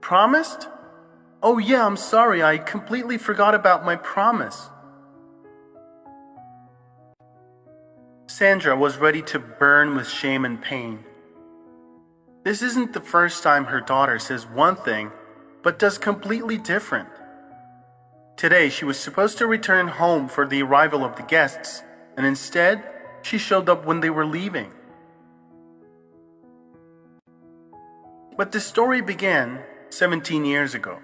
Promised? Oh yeah, I'm sorry, I completely forgot about my promise. Sandra was ready to burn with shame and pain. This isn't the first time her daughter says one thing, but does completely different. Today, she was supposed to return home for the arrival of the guests, and instead, she showed up when they were leaving. But the story began 17 years ago.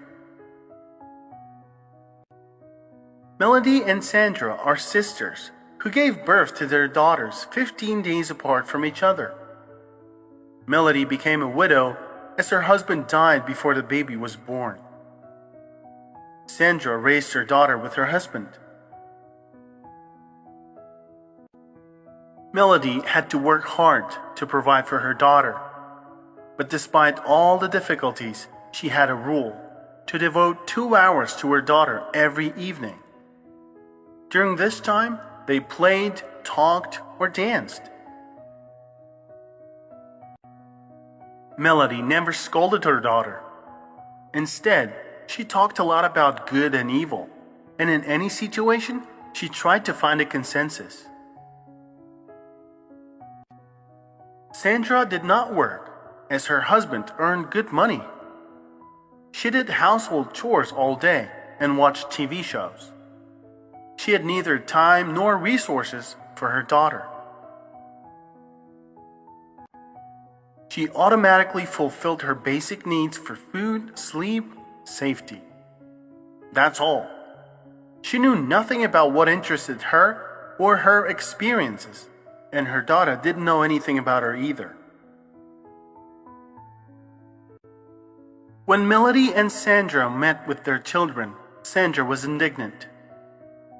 Melody and Sandra are sisters who gave birth to their daughters 15 days apart from each other. Melody became a widow as her husband died before the baby was born. Sandra raised her daughter with her husband. Melody had to work hard to provide for her daughter, but despite all the difficulties, she had a rule to devote 2 hours to her daughter every evening. During this time, they played, talked, or danced. Melody never scolded her daughter. Instead, she talked a lot about good and evil, and in any situation, she tried to find a consensus. Sandra did not work, as her husband earned good money. She did household chores all day and watched TV shows. She had neither time nor resources for her daughter. She automatically fulfilled her basic needs for food, sleep, safety. That's all. She knew nothing about what interested her or her experiences, and her daughter didn't know anything about her either. When Melody and Sandra met with their children, Sandra was indignant.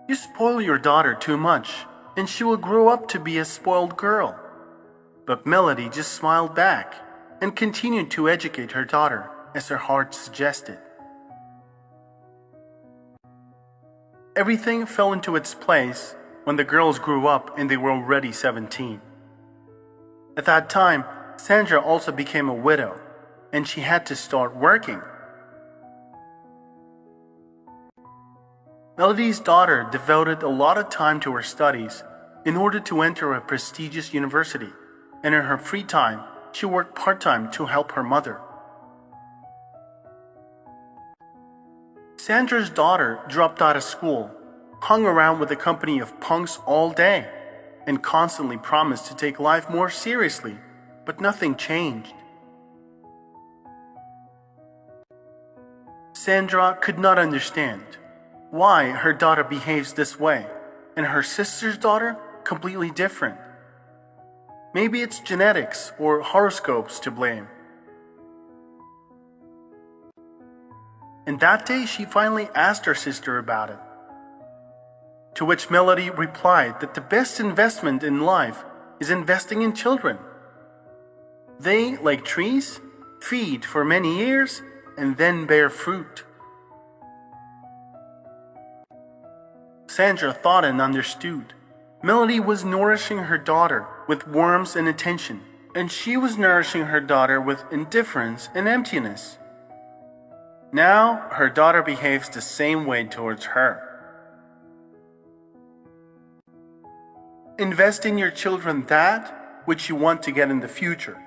You spoil your daughter too much, and she will grow up to be a spoiled girl. But Melody just smiled back and continued to educate her daughter as her heart suggested. Everything fell into its place when the girls grew up and they were already 17. At that time, Sandra also became a widow, and she had to start working. Melody's daughter devoted a lot of time to her studies in order to enter a prestigious university, and in her free time, she worked part-time to help her mother. Sandra's daughter dropped out of school, hung around with a company of punks all day, and constantly promised to take life more seriously, but nothing changed. Sandra could not understand why her daughter behaves this way, and her sister's daughter completely different. Maybe it's genetics or horoscopes to blame. And that day she finally asked her sister about it. To which Melody replied that the best investment in life is investing in children. They, like trees, feed for many years and then bear fruit. Sandra thought and understood. Melody was nourishing her daughter with warmth and attention, and she was nourishing her daughter with indifference and emptiness. Now, her daughter behaves the same way towards her. Invest in your children that which you want to get in the future,